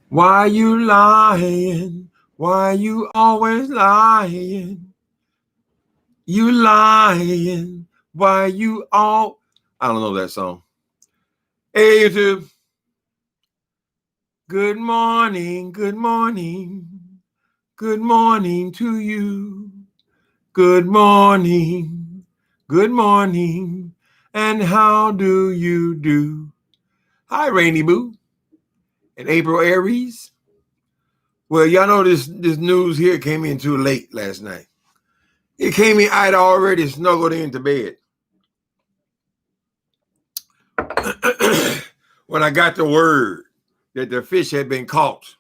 Why you lying? Why you always lying? You lying. Why you all... I don't know that song. Hey, YouTube. Good morning. Good morning. Good morning to you. Good morning. Good morning. And how do you do? Hi, Rainy Boo. And April Aries. Well, y'all know this news here came in too late last night. It came in, I'd already snuggled into bed. When I got the word that the fish had been caught.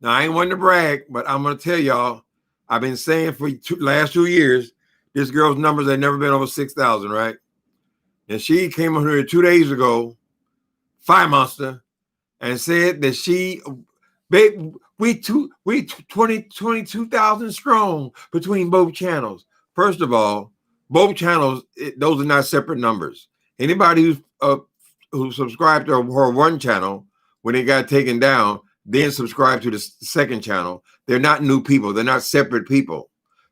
Now, I ain't wanting to brag, but I'm going to tell y'all, I've been saying for last 2 years, this girl's numbers had never been over 6,000, right? And she came on here 2 days ago, Fire Monster, and said that she, babe, we 22,000 strong between both channels. First of all, both channels, those are not separate numbers. Anybody who subscribed to her one channel when it got taken down, then subscribed to the second channel, they're not new people. They're not separate people.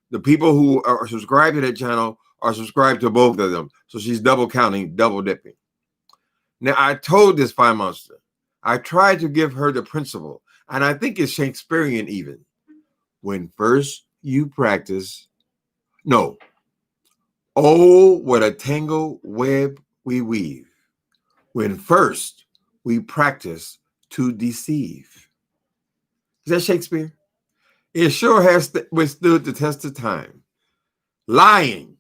The people who are subscribed to that channel are subscribed to both of them. So she's double counting, double dipping. Now, I told this Fire Monster, I tried to give her the principle, and I think it's Shakespearean even. When first you practice, no. Oh, what a tangled web we weave. When first we practice to deceive. Is that Shakespeare? It sure has withstood the test of time. Lying.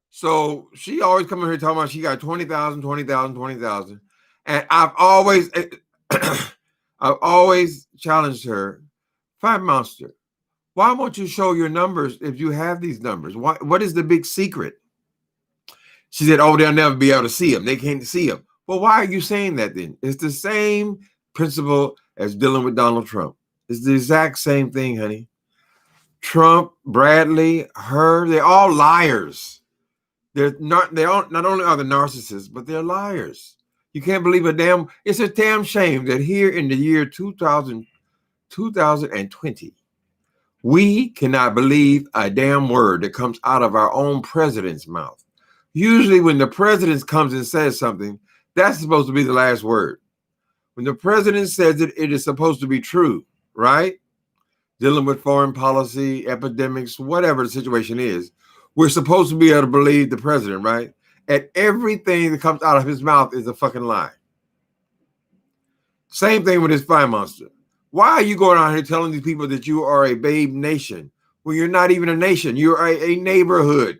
So she always come in here talking about she got 20,000, 20,000, 20,000. And I've always challenged her, Fire Monster, why won't you show your numbers if you have these numbers? What is the big secret? She said, oh, they'll never be able to see them. They can't see them. Well, why are you saying that then? It's the same principle as dealing with Donald Trump. It's the exact same thing, honey. Trump, Bradley, her, they're all liars. They not only are the narcissists, but they're liars. You can't believe it's a damn shame that here in the year 2020, we cannot believe a damn word that comes out of our own president's mouth. Usually when the president comes and says something, that's supposed to be the last word. When the president says it, it is supposed to be true, right? Dealing with foreign policy, epidemics, whatever the situation is, we're supposed to be able to believe the president, right? And everything that comes out of his mouth is a fucking lie. Same thing with this Fire Monster. Why are you going out here telling these people that you are a babe nation when you're not even a nation? You're a neighborhood.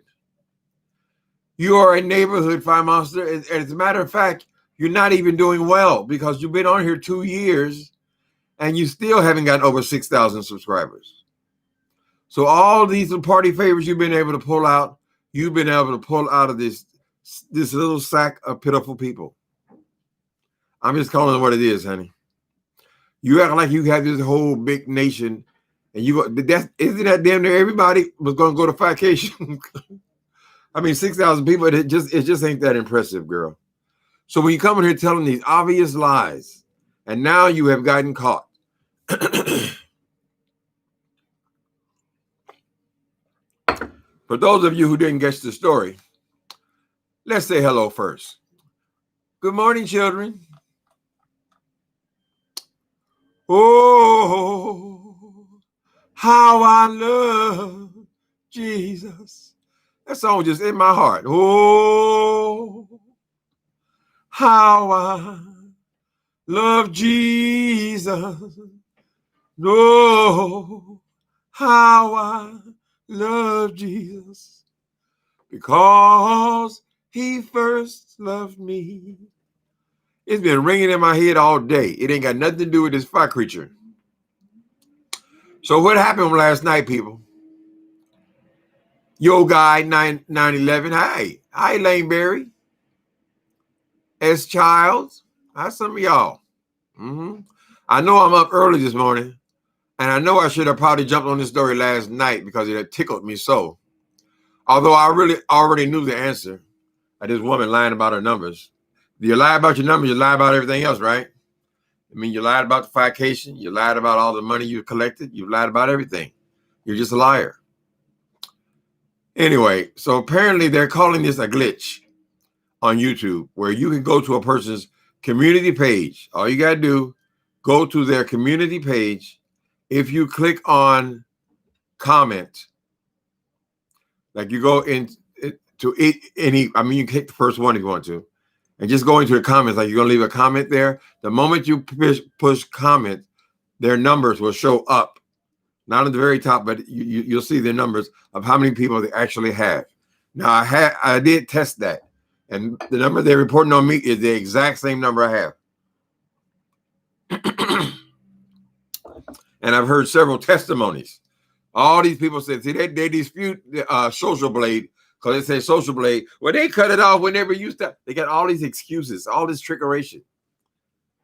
You are a neighborhood, Fire Monster. And as a matter of fact, you're not even doing well because you've been on here 2 years and you still haven't gotten over 6,000 subscribers. So all these party favors you've been able to pull out, you've been able to pull out of this little sack of pitiful people. I'm just calling it what it is, honey. You act like you have this whole big nation, and isn't that damn near everybody was going to go to vacation? I mean, 6,000 people. It just ain't that impressive, girl. So when you come in here telling these obvious lies, and now you have gotten caught. For those of you who didn't get the story, let's say hello first. Good morning, children. Oh, how I love Jesus. That song was just in my heart. Oh, how I love Jesus. Oh, how I love Jesus. Because he first loved me. It's been ringing in my head all day. It ain't got nothing to do with this fire creature. So what happened last night, people? Yo guy 911. Hi, Lane Berry. S. Childs. Hi, some of y'all. I know I'm up early this morning, and I know I should have probably jumped on this story last night because it had tickled me so. Although I really already knew the answer. this woman lying about her numbers. You lie about your numbers, you lie about everything else, right? I mean, you lied about the vacation, you lied about all the money you collected, you lied about everything. You're just a liar. Anyway, so apparently they're calling this a glitch on YouTube, where you can go to a person's community page. All you got to do, go to their community page. If you click on comment, like you go in to any, I mean, you can click the first one if you want to, and just go into the comments, like you're going to leave a comment there. The moment you push comment, their numbers will show up. Not at the very top, but you'll see the numbers of how many people they actually have. Now, I did test that. And the number they're reporting on me is the exact same number I have. And I've heard several testimonies. All these people said, see, they dispute Social Blade because they say Social Blade, well, they cut it off whenever you start. They got all these excuses, all this trickeration.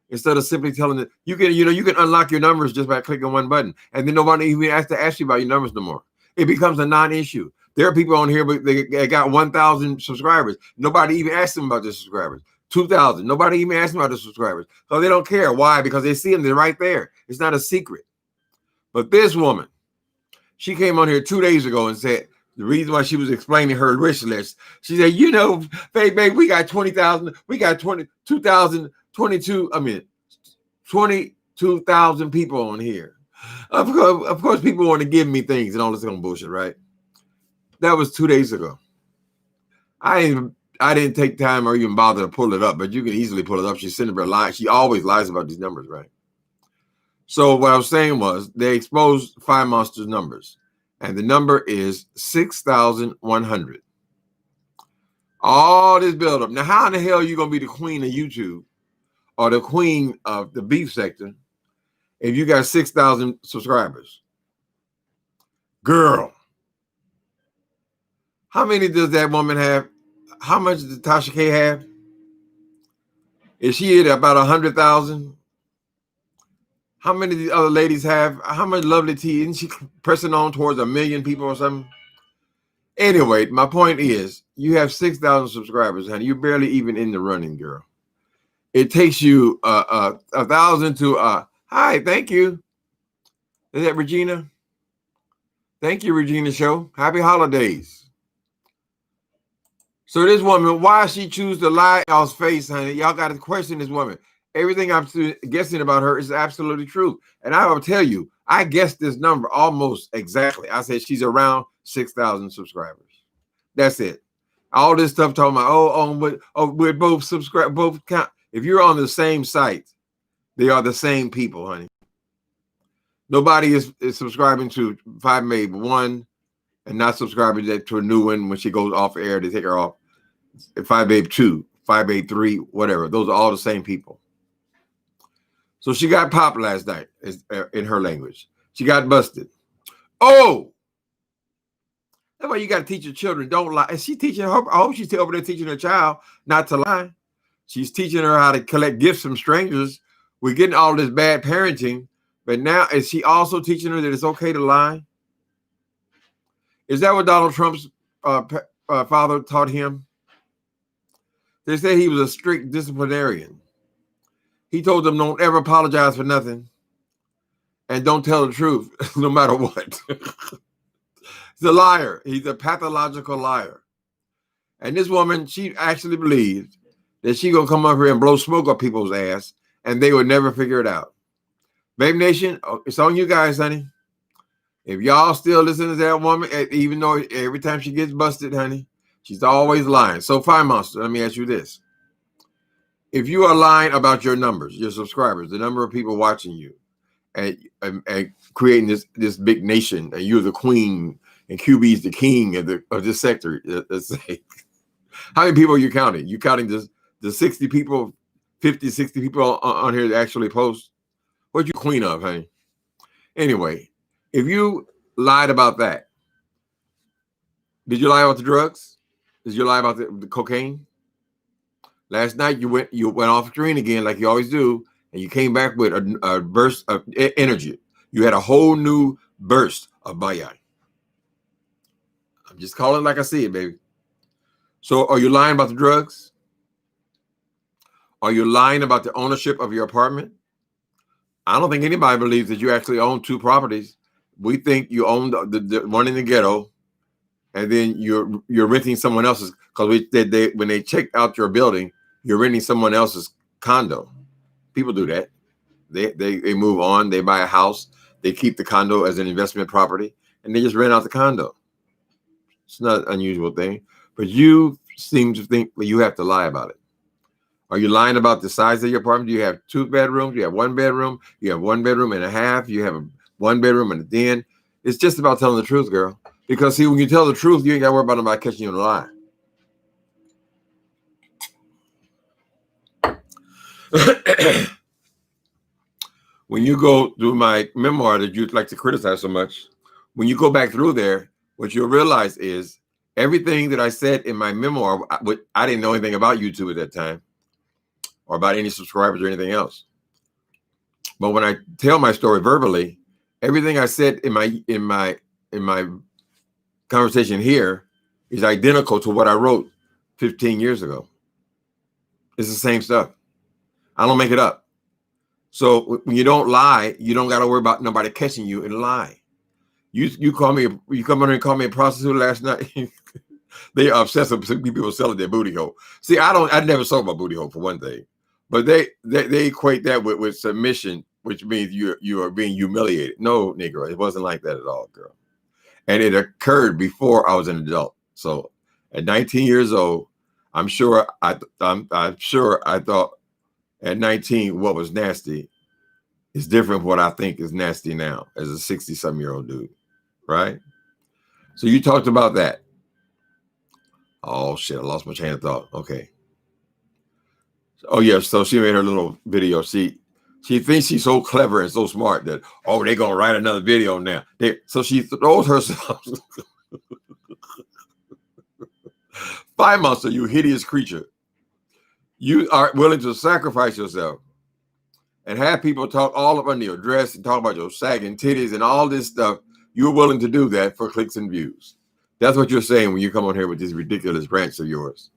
Instead of simply telling it, you can unlock your numbers just by clicking one button. And then nobody even has to ask you about your numbers no more. It becomes a non-issue. There are people on here, but they got 1,000 subscribers. Nobody even asked them about their subscribers. 2,000. Nobody even asked them about the subscribers. So they don't care. Why? Because they see them. They're right there. It's not a secret. But this woman, she came on here 2 days ago and said the reason why she was explaining her wish list. She said, babe, we got 20,000. We got 22,000 people on here. Of course, people want to give me things and all this kind of bullshit, right? That was 2 days ago. I didn't take time or even bother to pull it up, but you can easily pull it up. She's sitting there lying. She always lies about these numbers, right? So what I was saying was they exposed Fire Monster's numbers, and the number is 6,100. All this buildup. Now, how in the hell are you going to be the queen of YouTube or the queen of the beef sector if you got 6,000 subscribers? Girl. How many does that woman have? How much does Tasha K have? Is she at about 100,000? How many of the other ladies have? How much Lovely Tea? Isn't she pressing on towards 1 million people or something? Anyway, my point is, you have 6,000 subscribers, honey. You're barely even in the running, girl. It takes you 1,000 to hi, thank you. Is that Regina? Thank you, Regina Show. Happy holidays. So this woman, why she choose to lie in y'all's face, honey? Y'all got to question this woman. Everything I'm guessing about her is absolutely true. And I will tell you, I guessed this number almost exactly. I said she's around 6,000 subscribers. That's it. All this stuff talking about, we're both subscribed, both count. If you're on the same site, they are the same people, honey. Nobody is subscribing to 5 Babe 1 and not subscribing to a new one when she goes off air. They take her off. 5 Babe 2, 5 Babe 3, whatever. Those are all the same people. So she got popped last night, in her language. She got busted. Oh! That's why you got to teach your children, don't lie. And she's teaching her, I hope she's over there teaching her child not to lie. She's teaching her how to collect gifts from strangers. We're getting all this bad parenting. But now, is she also teaching her that it's okay to lie? Is that what Donald Trump's father taught him? They say he was a strict disciplinarian. He told them don't ever apologize for nothing and don't tell the truth no matter what. He's a liar. He's a pathological liar. And this woman, she actually believed that she gonna come up here and blow smoke up people's ass and they would never figure it out. Babenation, it's on you guys, honey. If y'all still listen to that woman, even though every time she gets busted, honey, she's always lying. So Fire Monster, let me ask you this. If you are lying about your numbers, your subscribers, the number of people watching you, and creating this big nation, and you're the queen, and QB's the king of this sector, let's say, how many people are you counting? You counting the 60 people, 50, 60 people on here that actually post? What you queen of, honey? Anyway, if you lied about that, did you lie about the drugs? Did you lie about the cocaine? Last night you went off screen again like you always do, and you came back with a burst of energy. You had a whole new burst of bayai. I'm just calling it like I see it, baby. So are you lying about the drugs? Are you lying about the ownership of your apartment? I don't think anybody believes that you actually own 2 properties. We think you own the one in the ghetto, and then you're renting someone else's, because when they check out your building, you're renting someone else's condo. People do that. They move on. They buy a house. They keep the condo as an investment property, and they just rent out the condo. It's not an unusual thing, but you seem to think that you have to lie about it. Are you lying about the size of your apartment? Do you have 2 bedrooms? Do you have 1 bedroom? You have 1 bedroom and a half? You have a 1 bedroom and a den? It's just about telling the truth, girl. Because see, when you tell the truth, you ain't got to worry about nobody catching you in a lie. When you go through my memoir that you'd like to criticize so much, when you go back through there, what you'll realize is everything that I said in my memoir, I didn't know anything about YouTube at that time, or about any subscribers or anything else. But when I tell my story verbally, everything I said in my conversation here is identical to what I wrote 15 years ago. It's the same stuff. I don't make it up. So when you don't lie, you don't got to worry about nobody catching you in a lie. You come in and call me a prostitute last night. They are obsessed with people selling their booty hole. See, I never sold my booty hole, for one thing, but they equate that with submission, which means you are being humiliated. No, Negro, it wasn't like that at all, girl. And it occurred before I was an adult. So at 19 years old, I'm sure I thought at 19 what was nasty is different from what I think is nasty now as a 60-something-year-old dude, right? So you talked about that. Oh shit, I lost my train of thought. Okay. Oh yeah, so she made her little video. She thinks she's so clever and so smart that, oh, they're gonna write another video now. So she throws herself. Fire monster, you hideous creature. You are willing to sacrifice yourself and have people talk all up under your dress and talk about your sagging titties and all this stuff. You're willing to do that for clicks and views. That's what you're saying when you come on here with this ridiculous rants of yours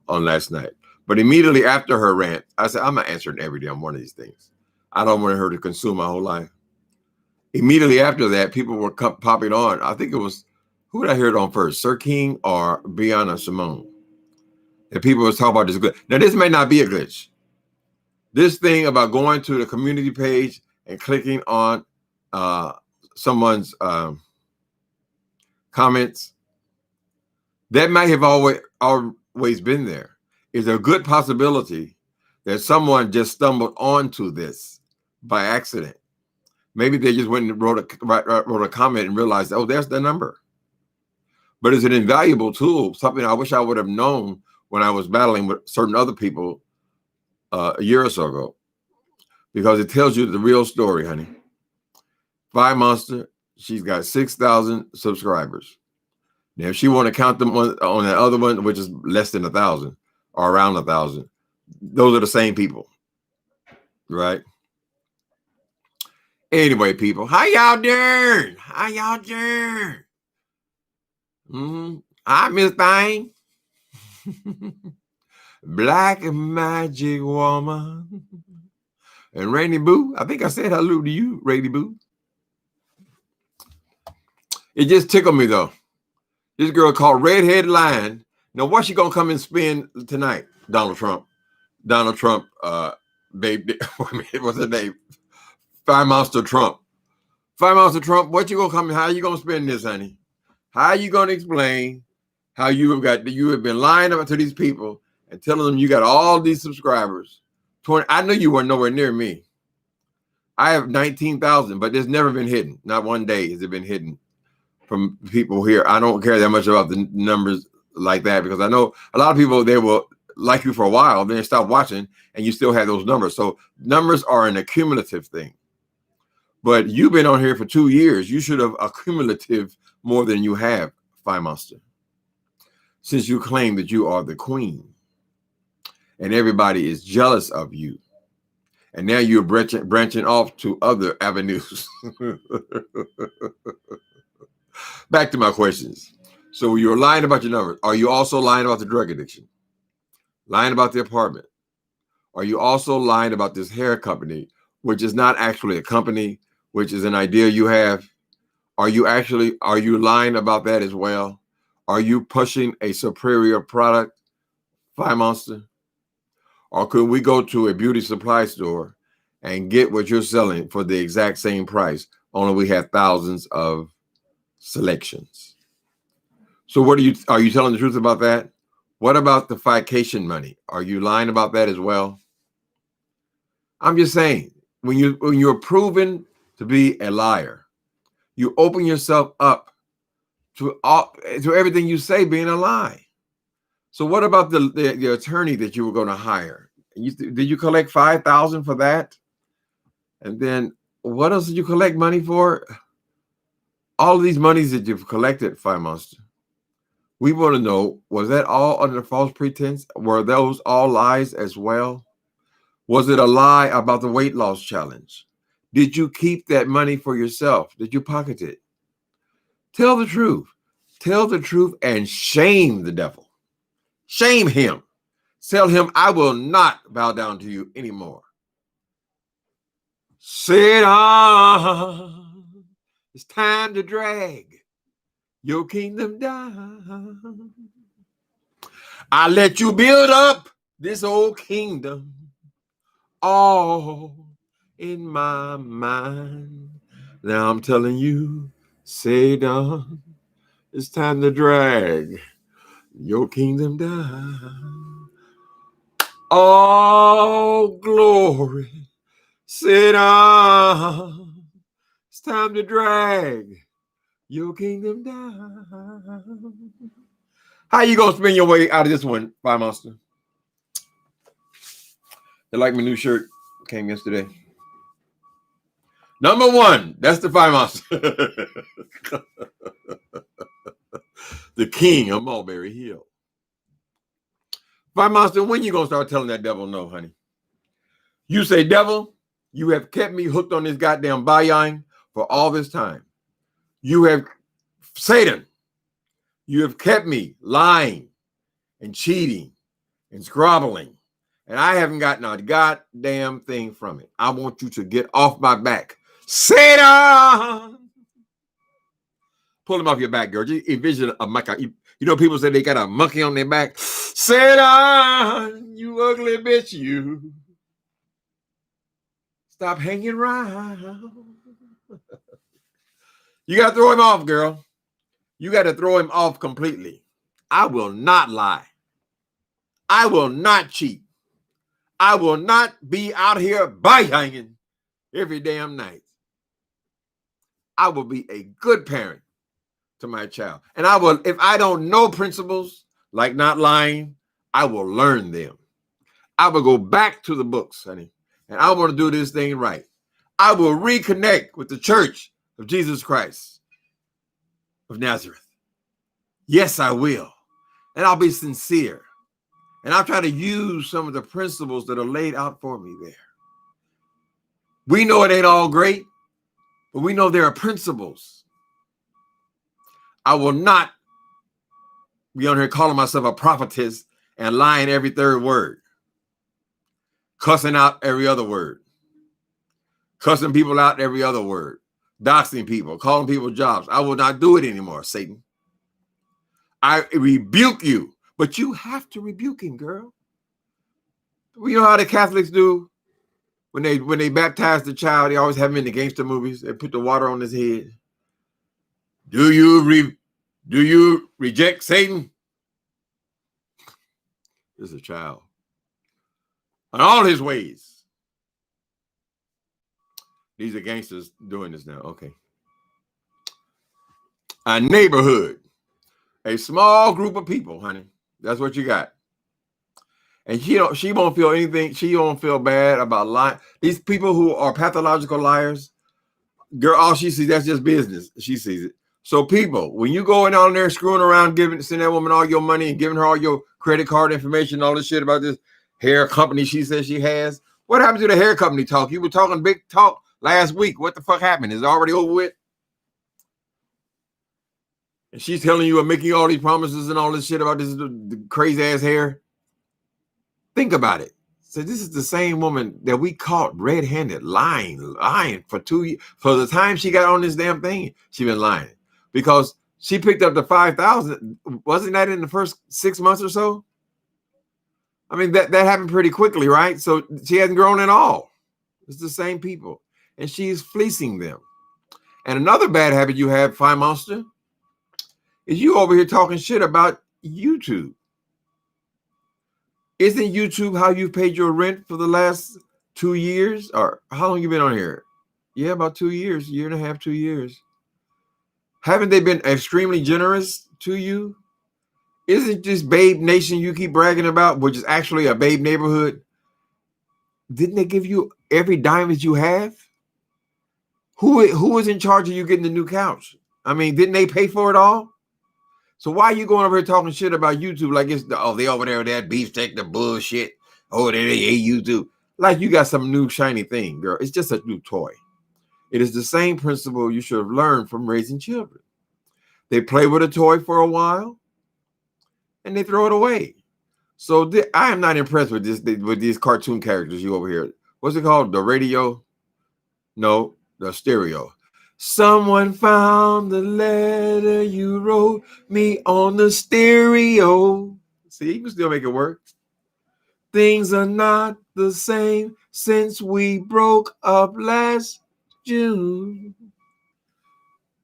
on last night. But immediately after her rant, I said, I'm not answering every damn one of these things. I don't want her to consume my whole life. Immediately after that, people were popping on. I think it was, who did I hear it on first? Sir King or Biana Simone? And people was talking about this glitch. Now, this may not be a glitch. This thing about going to the community page and clicking on someone's comments, that might have always been there. Is there a good possibility that someone just stumbled onto this by accident? Maybe they just went and wrote a comment and realized, oh, there's the number. But it's an invaluable tool, something I wish I would have known when I was battling with certain other people a year or so ago, because it tells you the real story, honey. Fire Monster, she's got 6,000 subscribers. Now, if she want to count them on that other one, which is less than 1,000 or around 1,000, those are the same people, right? Anyway, people, how y'all doing? How y'all doing? Hi, Miss Thing. Black Magic Woman. And Rainy Boo. I think I said hello to you, Rainy Boo. It just tickled me, though. This girl called Redhead Lion. Now, what's she going to come and spend tonight? Donald Trump. Babe, what's her name? Fire Monster Trump. Fire Monster Trump, what you going to come and how you going to spend this, honey? How are you going to explain how you have been lying to these people and telling them you got all these subscribers? 20. I know you weren't nowhere near me. I have 19,000, but it's never been hidden. Not one day has it been hidden from people here. I don't care that much about the numbers like that, because I know a lot of people, they will like you for a while, then they stop watching and you still have those numbers. So numbers are an accumulative thing. But you've been on here for 2 years. You should have accumulative more than you have, Fire Monster, since you claim that you are the queen and everybody is jealous of you. And now you're branching off to other avenues. Back to my questions. So you're lying about your numbers. Are you also lying about the drug addiction? Lying about the apartment? Are you also lying about this hair company, which is not actually a company, which is an idea you have? Are you lying about that as well? Are you pushing a superior product, Fire Monster? Or could we go to a beauty supply store and get what you're selling for the exact same price, only we have thousands of selections? So are you telling the truth about that? What about the vacation money? Are you lying about that as well? I'm just saying, when you're proven to be a liar, you open yourself up to everything you say being a lie. So what about the attorney that you were going to hire? Did you collect $5,000 for that? And then what else did you collect money for? All of these monies that you've collected, Fire Monster. We want to know, was that all under false pretense? Were those all lies as well? Was it a lie about the weight loss challenge? Did you keep that money for yourself? Did you pocket it? Tell the truth. Tell the truth and shame the devil. Shame him. Tell him, I will not bow down to you anymore. Sit on. It's time to drag your kingdom down. I let you build up this old kingdom all in my mind. Now I'm telling you, Satan, it's time to drag your kingdom down. All glory, Satan, it's time to drag your kingdom down. How you gonna spin your way out of this one, Fire Monster? They like my new shirt. Came yesterday. Number one, that's the Fire Monster. The king of Mulberry Hill. Fire Monster, when you gonna start telling that devil no, honey? You say, devil, you have kept me hooked on this goddamn buying for all this time. You have, Satan, you have kept me lying and cheating and scrobbling, and I haven't gotten a goddamn thing from it. I want you to get off my back. Satan! Pull him off your back, girl. Just envision a monkey. You know, people say they got a monkey on their back. Satan, you ugly bitch, you. Stop hanging around. You got to throw him off, girl. You got to throw him off completely. I will not lie. I will not cheat. I will not be out here hanging every damn night. I will be a good parent to my child. And I will, if I don't know principles like not lying, I will learn them. I will go back to the books, honey, and I want to do this thing right. I will reconnect with the Church of Jesus Christ of Nazareth. Yes, I will. And I'll be sincere. And I'll try to use some of the principles that are laid out for me there. We know it ain't all great, but we know there are principles. I will not be on here calling myself a prophetess and lying every third word. Cussing out every other word. Cussing people out every other word. Doxing people, calling people jobs. I will not do it anymore, Satan. I rebuke you, but you have to rebuke him, girl. You know how the Catholics do when they baptize the child? They always have him in the gangster movies. They put the water on his head. Do you reject Satan? This is a child. On all his ways. These are gangsters doing this now. Okay. A neighborhood. A small group of people, honey. That's what you got. And she won't feel anything. She won't feel bad about lying. These people who are pathological liars, girl, all she sees, that's just business. She sees it. So people, when you go in on there screwing around, sending that woman all your money and giving her all your credit card information, all this shit about this hair company she says she has, what happened to the hair company talk? You were talking big talk last week. What the fuck happened? Is it already over with? And she's telling you and making you all these promises and all this shit about this the crazy ass hair. Think about it. So this is the same woman that we caught red-handed lying for 2 years. For the time she got on this damn thing, she been lying because she picked up the 5,000. Wasn't that in the first 6 months or so? I mean, that happened pretty quickly, right? So she hasn't grown at all. It's the same people, and she's fleecing them. And another bad habit you have, Fire Monster, is you over here talking shit about YouTube. Isn't YouTube how you paid your rent for the last 2 years? Or how long you been on here? Yeah, about 2 years, year and a half, 2 years. Haven't they been extremely generous to you? Isn't this Babe Nation you keep bragging about, which is actually a Babe neighborhood? Didn't they give you every dime that you have? Who is in charge of you getting the new couch? I mean, didn't they pay for it all? So why are you going over here talking shit about YouTube like it's they over there with that beefsteak, the bullshit. Oh, they hate YouTube. Like you got some new shiny thing, girl. It's just a new toy. It is the same principle you should have learned from raising children. They play with a toy for a while, and they throw it away. So I am not impressed with these cartoon characters you over here. What's it called? The radio? No, the stereo. Someone found the letter you wrote me on the stereo. See, you can still make it work. Things are not the same since we broke up last June.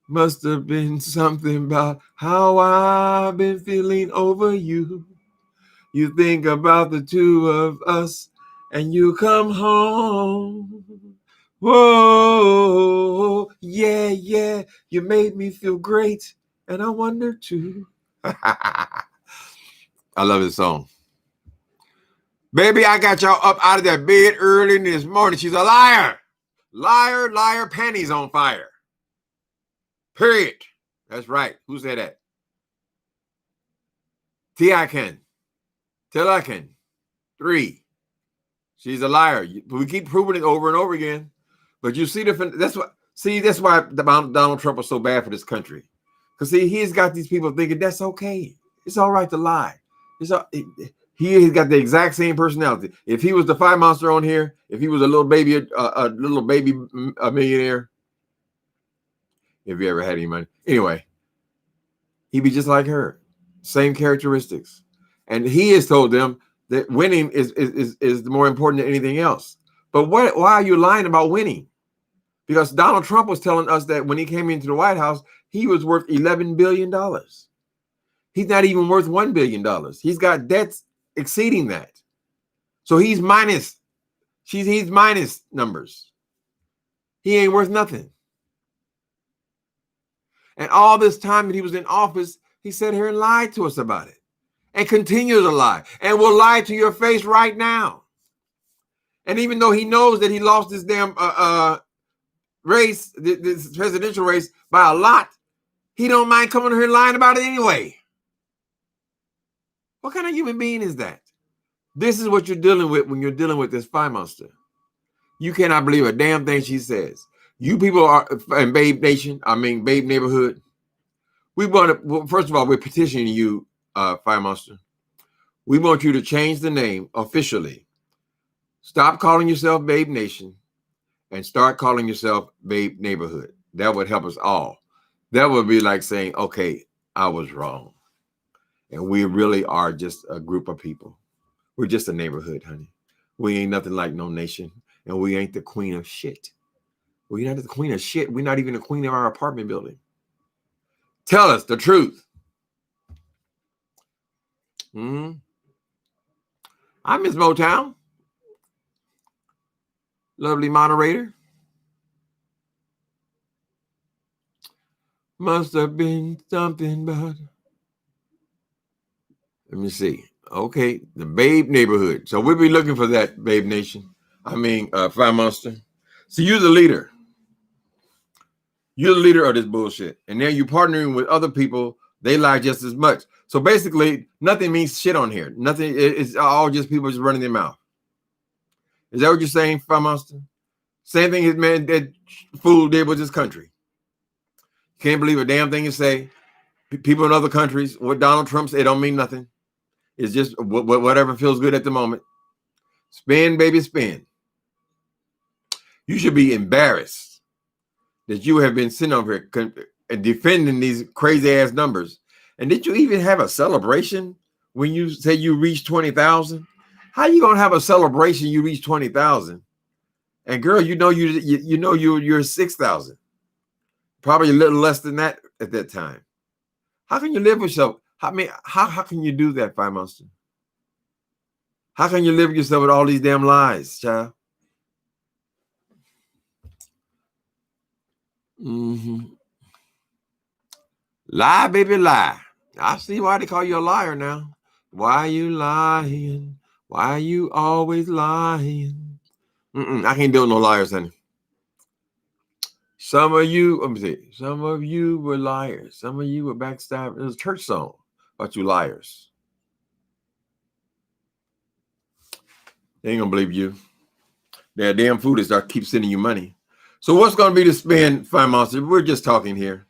Must have been something about how I've been feeling over you. You think about the two of us and you come home. Whoa, yeah, you made me feel great, and I wonder too. I love this song. Baby, I got y'all up out of that bed early this morning. She's a liar. Liar, panties on fire. Period. That's right. Who said that? T.I.K. Till I can. 3. She's a liar. We keep proving it over and over again. But you see, that's why Donald Trump was so bad for this country. Because see, he's got these people thinking that's okay. It's all right to lie. He's got the exact same personality. If he was the Fire Monster on here, if he was a little baby millionaire, if he ever had any money, anyway, he'd be just like her. Same characteristics. And he has told them that winning is more important than anything else. But why are you lying about winning? Because Donald Trump was telling us that when he came into the White House, he was worth $11 billion. He's not even worth $1 billion. He's got debts exceeding that. So he's minus. He's minus numbers. He ain't worth nothing. And all this time that he was in office, he sat here and lied to us about it. And continues to lie. And will lie to your face right now. And even though he knows that he lost this damn race, this presidential race by a lot, he don't mind coming here lying about it anyway. What kind of human being is that? This is what you're dealing with when you're dealing with this Fire Monster. You cannot believe a damn thing she says. You people are in Babe Nation, Babe Neighborhood. First of all, we're petitioning you, Fire Monster. We want you to change the name officially. Stop calling yourself Babe Nation and start calling yourself Babe Neighborhood. That would help us all. That would be like saying, okay, I was wrong. And we really are just a group of people. We're just a neighborhood, honey. We ain't nothing like no nation. And we ain't the queen of shit. We're not the queen of shit. We're not even the queen of our apartment building. Tell us the truth. I miss Motown. Lovely moderator. Must have been something about. Let me see. Okay, the Babe Neighborhood. So we'll be looking for that, Babe Nation. Fire Monster. So you're the leader. You're the leader of this bullshit. And then you're partnering with other people. They lie just as much. So basically, nothing means shit on here. Nothing. It's all just people just running their mouth. Is that what you're saying, Fire Monster? Same thing that fool did with this country. Can't believe a damn thing you say. People in other countries, what Donald Trump said, it don't mean nothing. It's just whatever feels good at the moment. Spend, baby, spend. You should be embarrassed that you have been sitting over here and defending these crazy ass numbers. And did you even have a celebration when you say you reached 20,000? How you gonna have a celebration you reach 20,000? And girl, you're 6,000, probably a little less than that at that time. How can you live with yourself? How can you do that, Fire Monster? How can you live with yourself with all these damn lies, child? Lie, baby, lie. I see why they call you a liar now. Why you lying? Why you always lying? I can't deal with no liars, honey. Some of you, let me see. Some of you were liars. Some of you were backstabbers. It was a church song about you liars. They ain't gonna believe you. That damn food is keep sending you money. So what's gonna be the spin, Fire Monster? We're just talking here.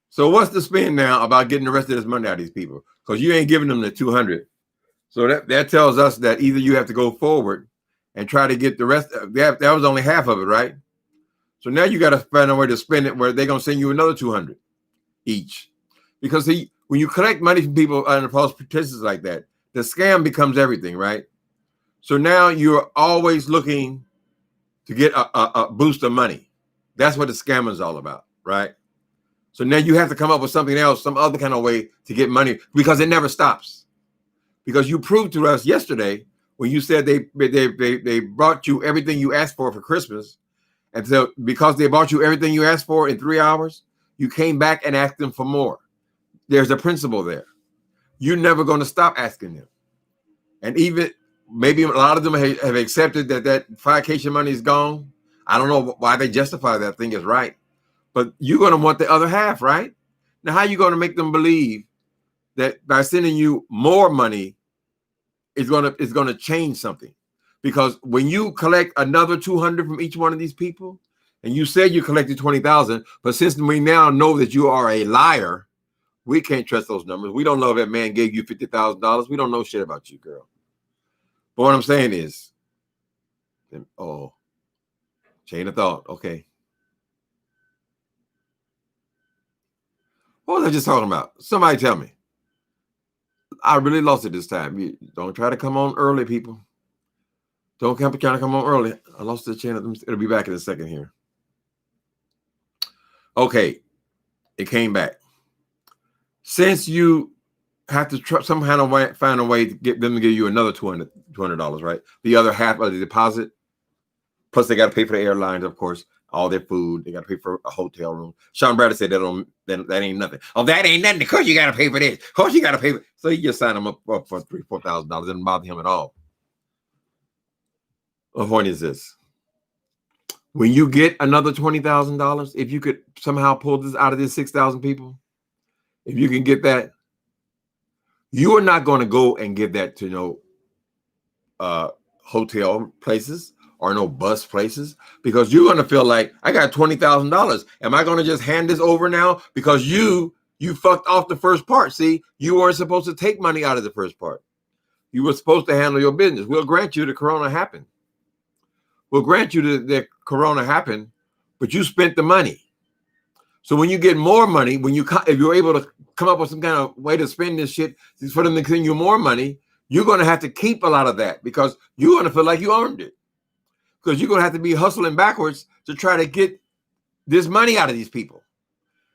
So what's the spin now about getting the rest of this money out of these people? Because you ain't giving them the 200. So that tells us that either you have to go forward and try to get the rest. That was only half of it, right? So now you got to find a way to spend it where they're going to send you another 200 each. Because when you collect money from people under false pretenses like that, the scam becomes everything, right? So now you're always looking to get a boost of money. That's what the scam is all about, right? So now you have to come up with something else, some other kind of way to get money, because it never stops. Because you proved to us yesterday when you said they brought you everything you asked for Christmas. And so because they bought you everything you asked for in 3 hours, you came back and asked them for more. There's a principle there. You're never going to stop asking them. And even maybe a lot of them have accepted that vacation money is gone. I don't know why they justify that thing is right. But you're going to want the other half, right? Now, how are you going to make them believe that by sending you more money is going to change something? Because when you collect another 200 from each one of these people, and you said you collected 20,000, but since we now know that you are a liar, we can't trust those numbers. We don't know if that man gave you $50,000. We don't know shit about you, girl. But what I'm saying is, chain of thought. Okay. What was I just talking about? Somebody tell me. I really lost it this time. You don't try to come on early, people. Don't try to come on early. I lost the channel. It'll be back in a second here. Okay. It came back. Since you have to somehow find a way to get them to give you another $200, right? The other half of the deposit. Plus, they got to pay for the airlines, of course, all their food. They got to pay for a hotel room. Sean Bradley said that ain't nothing. Oh, that ain't nothing. Of course, you got to pay for this. Of course, you got to pay for. So you just sign them up for $3,000, $4,000. It doesn't bother him at all. The point is this: when you get another $20,000, if you could somehow pull this out of these 6,000 people, if you can get that, you are not going to go and give that to no hotel places or no bus places, because you're going to feel like, I got $20,000. Am I going to just hand this over now? Because you fucked off the first part. See, you weren't supposed to take money out of the first part. You were supposed to handle your business. We'll grant you the corona happened. We'll grant you that corona happened, but you spent the money. So when you get more money, if you're able to come up with some kind of way to spend this shit for them to send you more money, you're going to have to keep a lot of that, because you're going to feel like you earned it. Because you're going to have to be hustling backwards to try to get this money out of these people.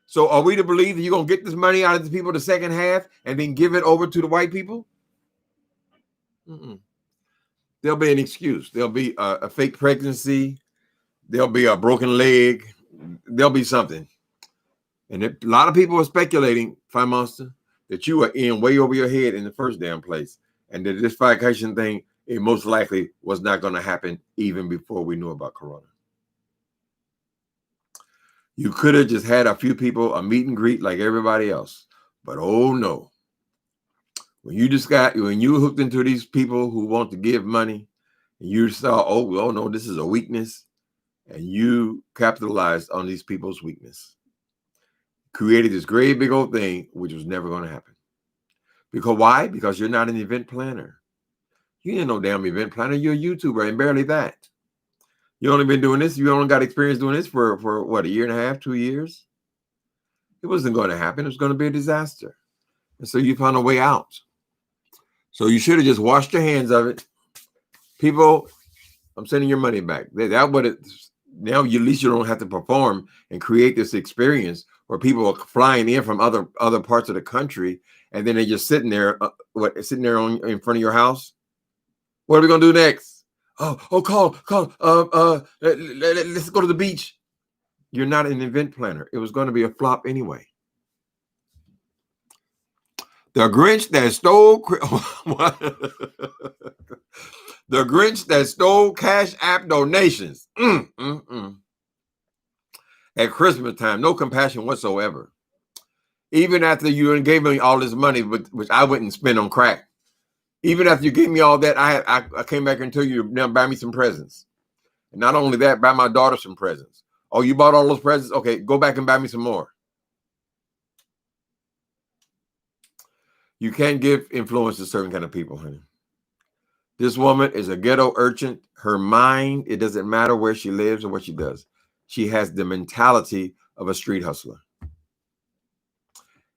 So are we to believe that you're going to get this money out of the people the second half and then give it over to the white people? There'll be an excuse. There'll be a fake pregnancy. There'll be a broken leg. There'll be something. And a lot of people are speculating, Fire Monster, that you are in way over your head in the first damn place. And that this vacation thing, it most likely was not going to happen even before we knew about corona. You could have just had a few people, a meet and greet like everybody else. But oh no. When you hooked into these people who want to give money, and you saw, oh no, this is a weakness, and you capitalized on these people's weakness. created this great big old thing, which was never going to happen. Because why? Because you're not an event planner. You ain't no damn event planner. You're a YouTuber, and barely that. You only been doing this. You only got experience doing this for what, a year and a half, 2 years? It wasn't going to happen. It was going to be a disaster. And so you found a way out. So you should have just washed your hands of it. People, I'm sending your money back. That what it now. You, at least you don't have to perform and create this experience where people are flying in from other parts of the country, and then they're just sitting there, sitting there in front of your house. What are we gonna do next? Call. Let's go to the beach. You're not an event planner. It was going to be a flop anyway. The Grinch that stole the Grinch that stole Cash App donations. At Christmas time, no compassion whatsoever. Even after you gave me all this money, which I wouldn't spend on crack. Even after you gave me all that, I came back and told you now buy me some presents. And not only that, buy my daughter some presents. Oh, you bought all those presents? Okay, go back and buy me some more. You can't give influence to certain kind of people, honey. This woman is a ghetto urchin. Her mind, it doesn't matter where she lives or what she does. She has the mentality of a street hustler.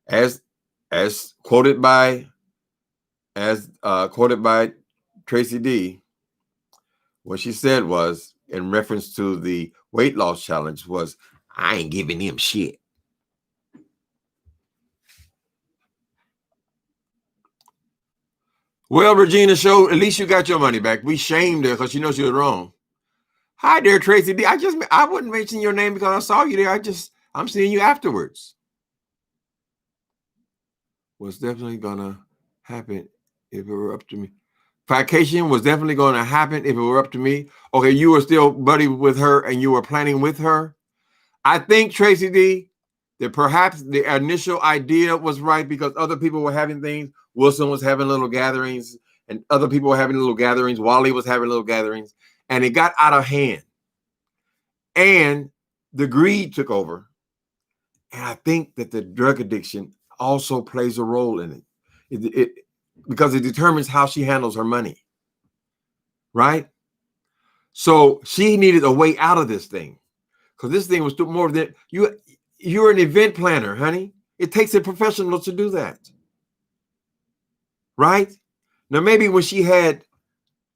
As quoted by Tracy D, what she said was, in reference to the weight loss challenge, was, I ain't giving him shit. Well, Regina showed, at least you got your money back. We shamed her because she knows she was wrong. Hi there, Tracy D. I wouldn't mention your name because I saw you there. I'm seeing you afterwards. Was definitely gonna happen if it were up to me. Vacation was definitely going to happen if it were up to me. Okay, you were still buddy with her and you were planning with her. I think, Tracy D, that perhaps the initial idea was right because other people were having things. Wilson was having little gatherings and other people were having little gatherings. Wally was having little gatherings, and it got out of hand. And the greed took over. And I think that the drug addiction also plays a role in it. Because it determines how she handles her money, right? So she needed a way out of this thing, because this thing was more than you're an event planner, honey. It takes a professional to do that, right? Now, maybe when she had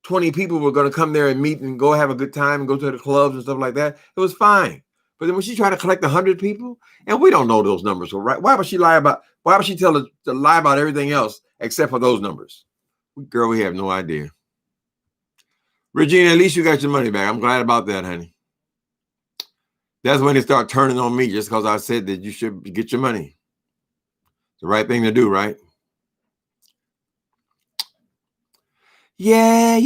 20 people were going to come there and meet and go have a good time and go to the clubs and stuff like that, it was fine. But then when she tried to collect 100 people, and we don't know those numbers, right? Why would she lie about? Why would she tell to lie about everything else except for those numbers? Girl, we have no idea. Regina, at least you got your money back. I'm glad about that, honey. That's when they start turning on me just because I said that you should get your money. It's the right thing to do, right? Yeah.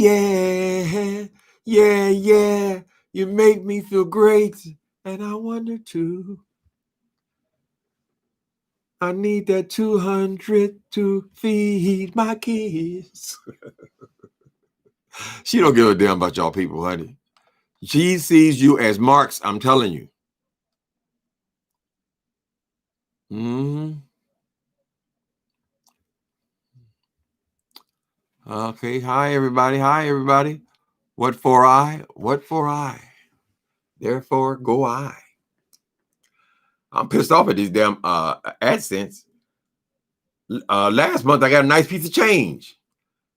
You make me feel great. And I wonder too. I need that 200 to feed my kids. She don't give a damn about y'all people, honey. She sees you as marks, I'm telling you. Okay, hi everybody. What for I? Therefore go I. I'm pissed off at these damn AdSense. Last month I got a nice piece of change.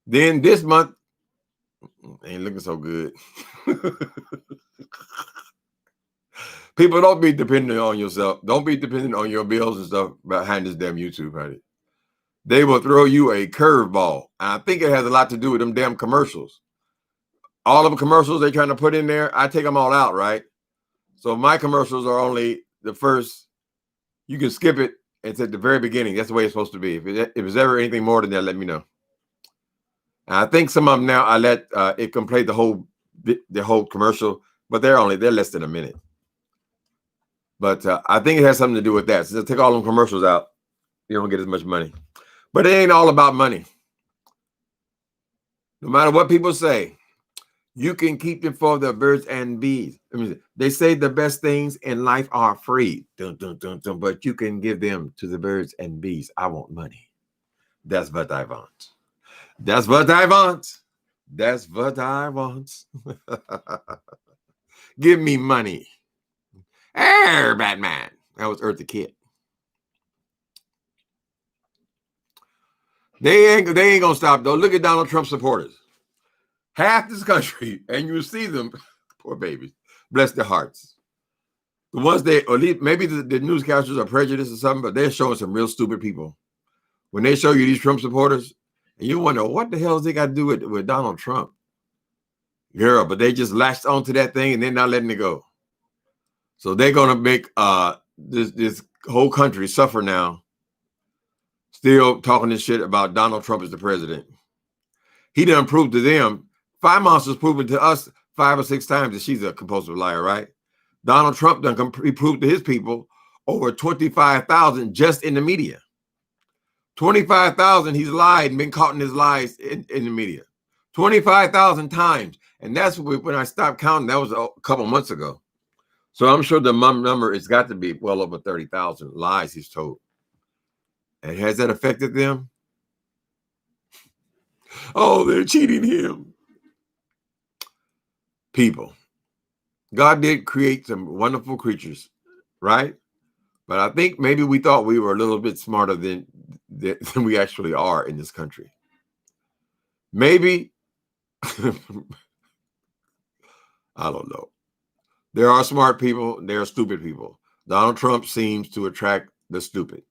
Then this month ain't looking so good. People, don't be dependent on yourself. Don't be dependent on your bills and stuff behind this damn YouTube, honey. They will throw you a curveball. I think it has a lot to do with them damn commercials. All of the commercials they're trying to put in there, I take them all out, right? So my commercials are only the first. You can skip it. It's at the very beginning. That's the way it's supposed to be. If it's ever anything more than that, let me know. And I think some of them now I let it complete the whole commercial, but they're less than a minute. But I think it has something to do with that. So take all them commercials out, you don't get as much money. But it ain't all about money. No matter what people say, You can keep them for the birds and bees. I mean, they say the best things in life are free, dun, dun, dun, dun, but you can give them to the birds and bees. I want money. That's what I want. That's what I want. That's what I want. Give me money. Hey, Batman. That was Earth the Kid. They ain't gonna stop though. Look at Donald Trump supporters. Half this country, and you see them, poor babies, bless their hearts. The ones they, or maybe the newscasters are prejudiced or something, but they're showing some real stupid people. When they show you these Trump supporters, and you wonder, what the hell has they got to do with Donald Trump? Girl, but they just latched onto that thing and they're not letting it go. So they're going to make this whole country suffer now, still talking this shit about Donald Trump as the president. He done proved to them, Five Monsters proven to us 5 or 6 times that she's a compulsive liar, right? Donald Trump done proved to his people over 25,000 just in the media. 25,000 he's lied and been caught in his lies in the media. 25,000 times. And that's when I stopped counting. That was a couple months ago. So I'm sure the number has got to be well over 30,000 lies he's told. And has that affected them? Oh, they're cheating him. People. God did create some wonderful creatures, right? But I think maybe we thought we were a little bit smarter than we actually are in this country. Maybe, I don't know. There are smart people, there are stupid people. Donald Trump seems to attract the stupid.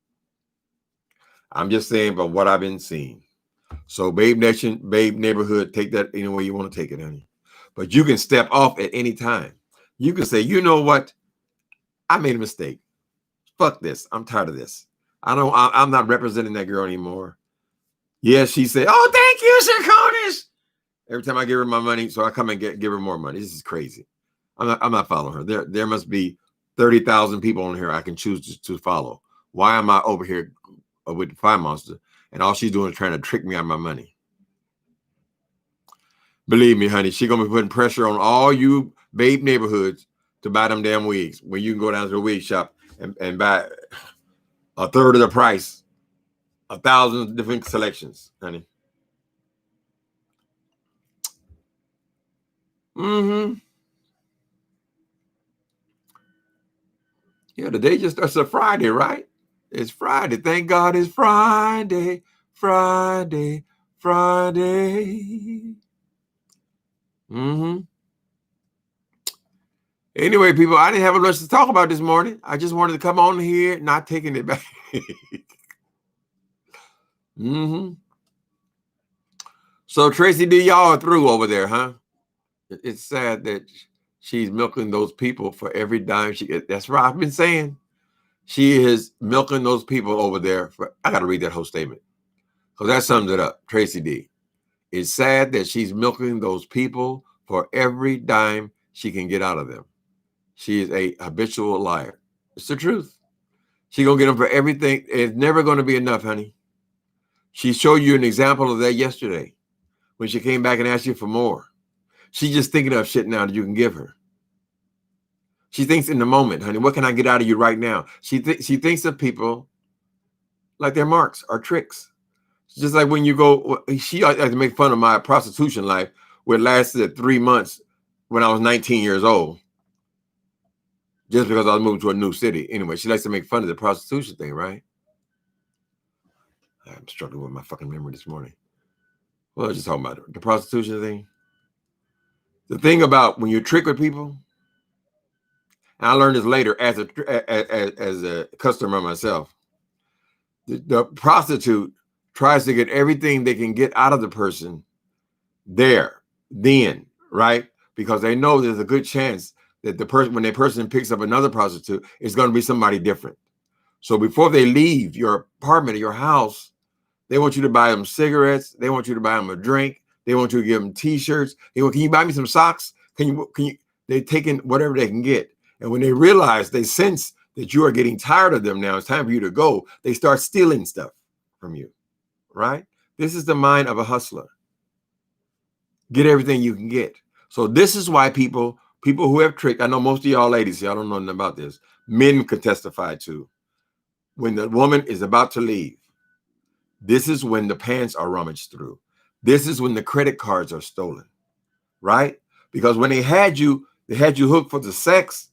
I'm just saying about what I've been seeing. So Babe Nation, Babe Neighborhood, take that any way you want to take it, honey. But you can step off at any time. You can say, you know what? I made a mistake. Fuck this. I'm tired of this. I'm not representing that girl anymore. Yes, she said, oh, thank you, Sarkonis. Every time I give her my money, so I come and give her more money. This is crazy. I'm not following her. There must be 30,000 people on here I can choose to follow. Why am I over here with the Five Monster? And all she's doing is trying to trick me out of my money. Believe me, honey, she's going to be putting pressure on all you Babe neighborhoods to buy them damn wigs. When you can go down to the wig shop and buy a third of the price, 1,000 different selections, honey. Mm-hmm. Yeah, the day just starts a Friday, right? It's Friday. Thank God it's Friday, Friday, Friday. Mm-hmm. Anyway, people, I didn't have much to talk about this morning. I just wanted to come on here, not taking it back. Mm-hmm. So Tracy D, y'all are through over there, huh? It's sad that she's milking those people for every dime she gets. That's right. I've been saying she is milking those people over there. I got to read that whole statement because that sums it up. Tracy D. It's sad that she's milking those people for every dime she can get out of them. She is a habitual liar. It's the truth. She's going to get them for everything. It's never going to be enough, honey. She showed you an example of that yesterday when she came back and asked you for more. She's just thinking of shit now that you can give her. She thinks in the moment, honey, what can I get out of you right now? She thinks of people like they're marks or tricks. Just like when you go, she liked to make fun of my prostitution life, where it lasted 3 months when I was 19 years old. Just because I was moving to a new city. Anyway, she likes to make fun of the prostitution thing, right? I'm struggling with my fucking memory this morning. Well, I was just talking about the prostitution thing. The thing about when you trick with people, and I learned this later as a customer myself, the prostitute tries to get everything they can get out of the person there, then, right? Because they know there's a good chance that when the person picks up another prostitute, it's going to be somebody different. So before they leave your apartment or your house, they want you to buy them cigarettes. They want you to buy them a drink. They want you to give them T-shirts. They want, can you buy me some socks? Can you? They're taking whatever they can get. And when they realize, they sense that you are getting tired of them now, it's time for you to go, they start stealing stuff from you, right? This is the mind of a hustler. Get everything you can get. So this is why people who have tricked, I know most of y'all ladies, y'all don't know nothing about this. Men could testify to. When the woman is about to leave, this is when the pants are rummaged through. This is when the credit cards are stolen, right? Because when they had you hooked for the sex,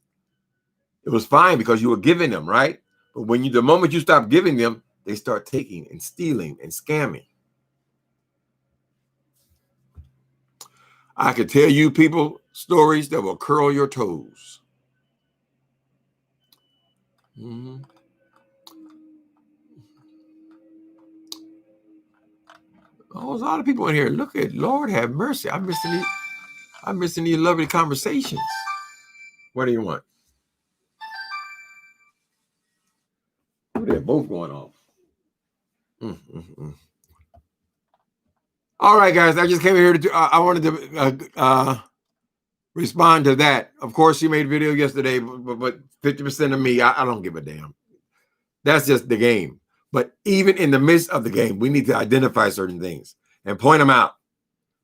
it was fine because you were giving them, right? But when the moment you stop giving them, they start taking and stealing and scamming. I could tell you people stories that will curl your toes. Mm-hmm. Oh, there's a lot of people in here. Look at Lord have mercy. I'm missing these lovely conversations. What do you want? They're both going off. All right, guys. I just came here to. I wanted to respond to that. Of course, she made a video yesterday, but 50% of me, I don't give a damn. That's just the game. But even in the midst of the game, we need to identify certain things and point them out.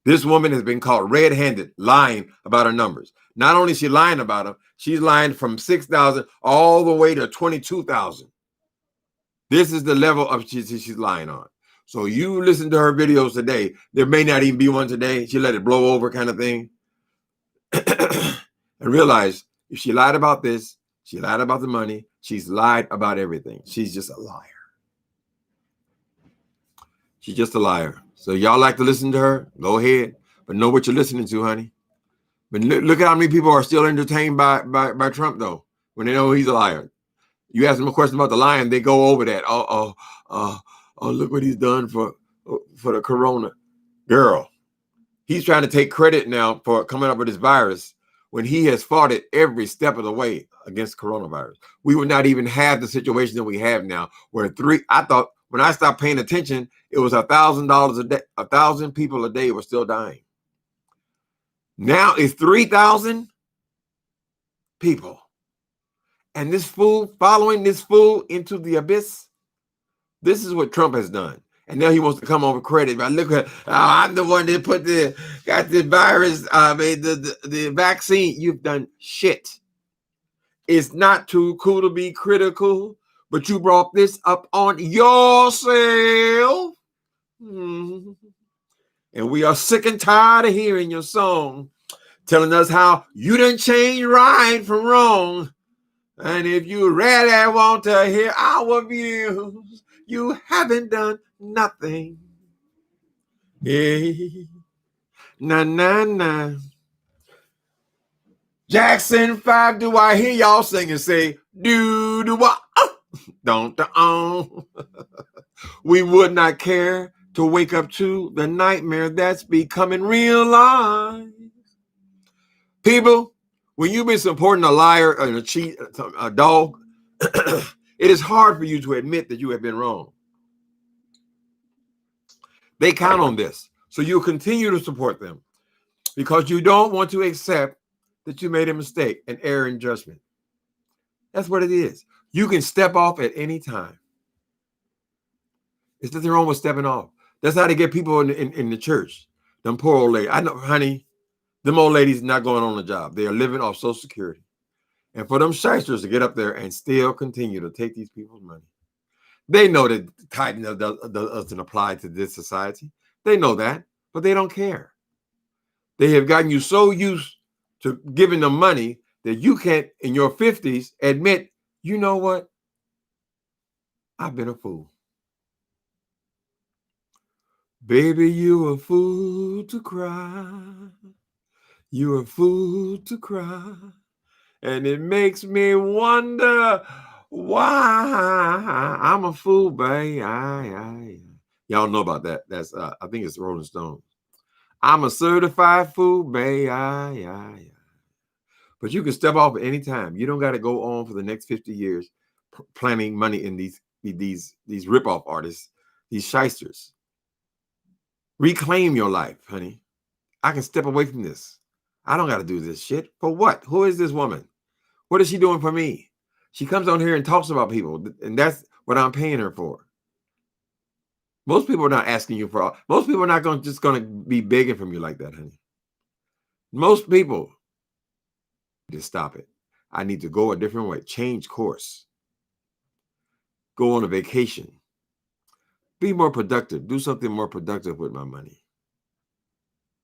This woman has been caught red-handed lying about her numbers. Not only is she lying about them, she's lying from 6,000 all the way to 22,000. This is the level of she's lying on. So you listen to her videos today. There may not even be one today. She let it blow over kind of thing. And realize if she lied about this, she lied about the money, she's lied about everything. She's just a liar. She's just a liar. So y'all like to listen to her? Go ahead. But know what you're listening to, honey. But look at how many people are still entertained by Trump, though, when they know he's a liar. You ask them a question about the lion, they go over that. Oh, look what he's done for the corona. Girl, he's trying to take credit now for coming up with this virus when he has fought it every step of the way against coronavirus. We would not even have the situation that we have now, where I thought when I stopped paying attention, it was $1,000 a day. 1,000 people a day were still dying. Now it's 3,000 people. And this fool, following this fool into the abyss, this is what Trump has done. And now he wants to come over credit. But look at, I'm the one that got the virus, the vaccine. You've done shit. It's not too cool to be critical, but you brought this up on yourself. And we are sick and tired of hearing your song telling us how you done changed right from wrong. And if you really want to hear our views, you haven't done nothing. Hey, na. Jackson 5, do I hear y'all sing and say, do-do-wah, don't We would not care to wake up to the nightmare that's becoming real life. People, when you've been supporting a liar and a cheat, a dog, it is hard for you to admit that you have been wrong. They count on this. So you'll continue to support them because you don't want to accept that you made a mistake, an error in judgment. That's what it is. You can step off at any time. There's nothing wrong with stepping off. That's how they get people in the church. Them poor old ladies. I know, honey, them old ladies not going on the job. They are living off Social Security. And for them shysters to get up there and still continue to take these people's money. They know that tithing doesn't apply to this society. They know that, but they don't care. They have gotten you so used to giving them money that you can't, in your 50s, admit, you know what? I've been a fool. Baby, you a fool to cry. You a fool to cry. And it makes me wonder why I'm a fool, babe. Y'all know about that. That's I think it's Rolling Stones. I'm a certified fool, babe. But you can step off at any time. You don't got to go on for the next 50 years planting money in these rip-off artists, these shysters. Reclaim your life, honey. I can step away from this. I don't got to do this shit. For what? Who is this woman? What is she doing for me? She comes on here and talks about people, and that's what I'm paying her for. Most people are not asking you for. Most people are not just going to be begging from you like that, honey. Most people just stop it. I need to go a different way, change course, go on a vacation, be more productive, do something more productive with my money.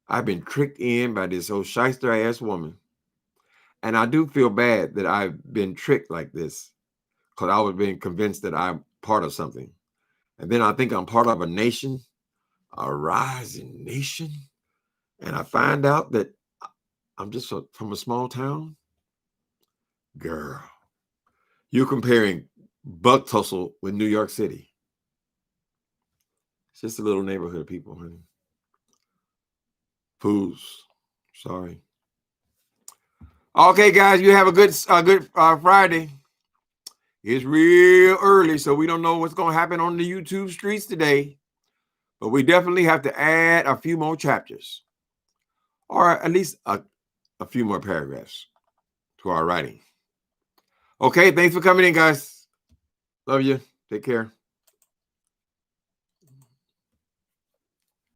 I've been tricked in by this old shyster ass woman. And I do feel bad that I've been tricked like this because I was being convinced that I'm part of something. And then I think I'm part of a nation, a rising nation. And I find out that I'm just from a small town. Girl, you're comparing Buck Tussle with New York City. It's just a little neighborhood of people, honey. Fools. Sorry. Okay, guys, you have a good Friday. It's real early, so we don't know what's going to happen on the YouTube streets today. But we definitely have to add a few more chapters, or at least a few more paragraphs to our writing. Okay, thanks for coming in, guys. Love you. Take care.